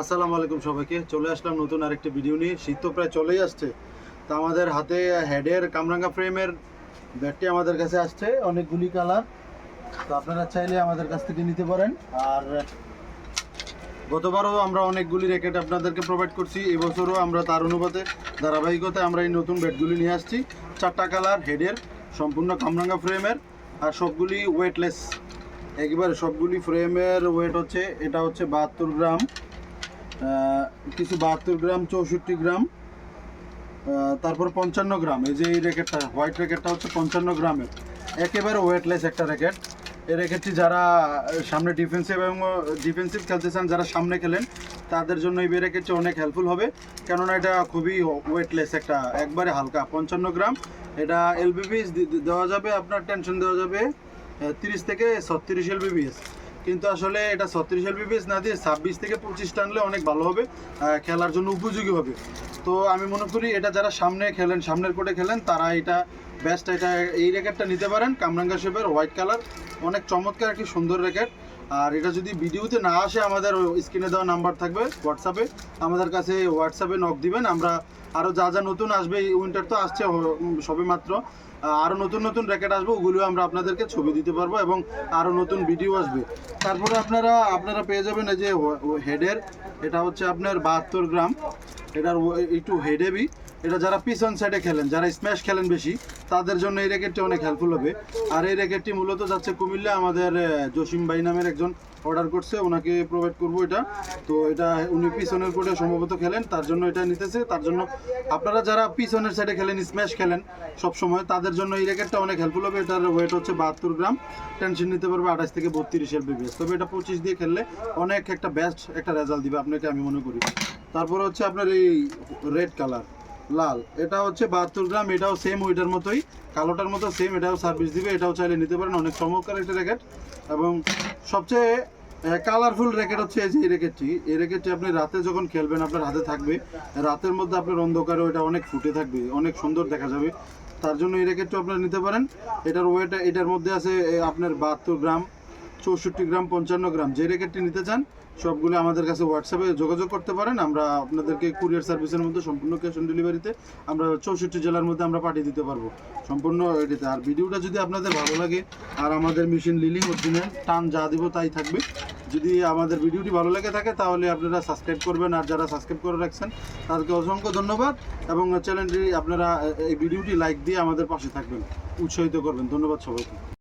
আসসালামু আলাইকুম সবাইকে। চলে আসলাম নতুন আরেকটি ভিডিও নিয়ে। শীত তো প্রায় চলেই আসছে, তো আমাদের হাতে হেডের কামরাঙ্গা ফ্রেমের ব্যাটটি আমাদের কাছে আসছে অনেকগুলি কালার। তো আপনারা চাইলে আমাদের কাছ থেকে নিতে পারেন। আর গতবারও আমরা অনেকগুলি র্যাকেট আপনাদেরকে প্রোভাইড করছি, এবছরও আমরা তার অনুপাতে ধারাবাহিকতায় আমরা এই নতুন ব্যাটগুলি নিয়ে আসছি। 4টা কালার হেডের, সম্পূর্ণ কামরাঙ্গা ফ্রেমের, আর সবগুলি ওয়েটলেস। একেবারে সবগুলি ফ্রেমের ওয়েট হচ্ছে, এটা হচ্ছে 72 গ্রাম, কিছু 72 গ্রাম, 64 গ্রাম, তারপর 55 গ্রাম। এই যে এই র্যাকেটটা, হোয়াইট র্যাকেটটা হচ্ছে 55 গ্রামের, একেবারে ওয়েটলেস একটা র্যাকেট। এই র্যাকেটটি যারা সামনে ডিফেন্সিভ এবং ডিফেন্সিভ খেলতে চান, যারা সামনে খেলেন, তাদের জন্য এই র্যাকেটটি অনেক হেল্পফুল হবে, কেননা এটা খুবই ওয়েটলেস, একটা একবারে হালকা 55 গ্রাম। এটা এলবিবিএস দেওয়া যাবে, আপনার টেনশন দেওয়া যাবে 30 থেকে 36 এলবিবিএস, কিন্তু আসলে এটা 36 এলবিবিএস না দিয়ে 26 থেকে 25 টানলে অনেক ভালো হবে, খেলার জন্য উপযোগী হবে। তো আমি মনে করি এটা যারা সামনে খেলেন, সামনের কোর্টে খেলেন, তারা এটা বেস্ট, এটা এই র্যাকেটটা নিতে পারেন। কামরাঙ্গা শেপের, হোয়াইট কালার, অনেক চমৎকার একটি সুন্দর র্যাকেট। আর এটা যদি ভিডিওতে না আসে, আমাদের স্ক্রিনে দেওয়া নাম্বার থাকবে হোয়াটসঅ্যাপে, আমাদের কাছে হোয়াটসঅ্যাপে নক দিবেন। আমরা আরও যা যা নতুন আসবে, এই উইন্টার তো আসছে সবে মাত্র, আরও নতুন নতুন র্যাকেট আসবে, ওগুলো আমরা আপনাদেরকে ছবি দিতে পারবো এবং আরও নতুন ভিডিও আসবে। তারপরে আপনারা পেয়ে যাবেন এই যে হেডের, এটা হচ্ছে আপনার 72 গ্রাম, এটার একটু হেড হেভি। এটা যারা পিছন সাইডে খেলেন, যারা স্ম্যাশ খেলেন বেশি, তাদের জন্য এই র্যাকেটটি অনেক হেল্পফুল হবে। আর এই র্যাকেটটি মূলত যাচ্ছে কুমিল্লা, আমাদের জসিম ভাই নামের একজন অর্ডার করছে, ওনাকে প্রোভাইড করবো এটা। তো এটা উনি পিছনের কোর্টে সম্ভবত খেলেন, তার জন্য এটা নিতেছে। তার জন্য আপনারা যারা পিছনের সাইডে খেলেন, স্ম্যাশ খেলেন সবসময়, তাদের জন্য এই র্যাকেটটা অনেক হেল্পফুল হবে। এটার ওয়েট হচ্ছে 72 গ্রাম, টেনশন নিতে পারবে 28 থেকে 32 এলবিবিএস। তবে এটা 25 দিয়ে খেললে অনেক একটা বেস্ট একটা রেজাল্ট দিবে আপনাকে, আমি মনে করি। তারপর হচ্ছে আপনার এই রেড কালার, লাল, এটা হচ্ছে 72 গ্রাম, এটাও সেম ওইটার মতোই, কালোটার মতো সেম, এটাও সার্ভিস দিবে, এটাও চাইলে নিতে পারেন। অনেক চমৎকার একটা র্যাকেট এবং সবচেয়ে কালারফুল র্যাকেট হচ্ছে এই যে এই র্যাকেটটি। এই র্যাকেটটি আপনি রাতে যখন খেলবেন, আপনার হাতে থাকবে, রাতের মধ্যে আপনার অন্ধকারে ওইটা অনেক ফুটে থাকবে, অনেক সুন্দর দেখা যাবে। তার জন্য এই র্যাকেটটা আপনারা নিতে পারেন। এটার ওয়েট, এটার মধ্যে আছে আপনার 72 গ্রাম, 64 গ্রাম, 55 গ্রাম। যে র্যাকেটটি নিতে চান সবগুলো আমাদের কাছে হোয়াটসঅ্যাপে যোগাযোগ করতে পারেন। আমরা আপনাদেরকে কুরিয়ার সার্ভিসের মধ্যে সম্পূর্ণ ক্যাশ অন ডেলিভারিতে আমরা 64 জেলার মধ্যে আমরা পাঠিয়ে দিতে পারবো সম্পূর্ণ এটিতে। আর ভিডিওটা যদি আপনাদের ভালো লাগে, আর আমাদের মেশিন লিলিং অরিজিনাল টান যা দিব তাই থাকবে, যদি আমাদের ভিডিওটি ভালো লেগে থাকে তাহলে আপনারা সাবস্ক্রাইব করবেন। আর যারা সাবস্ক্রাইব করে রাখছেন তাদেরকে অসংখ্য ধন্যবাদ, এবং চ্যানেলটি আপনারা এই ভিডিওটি লাইক দিয়ে আমাদের পাশে থাকবেন, উৎসাহিত করবেন। ধন্যবাদ সবাইকে।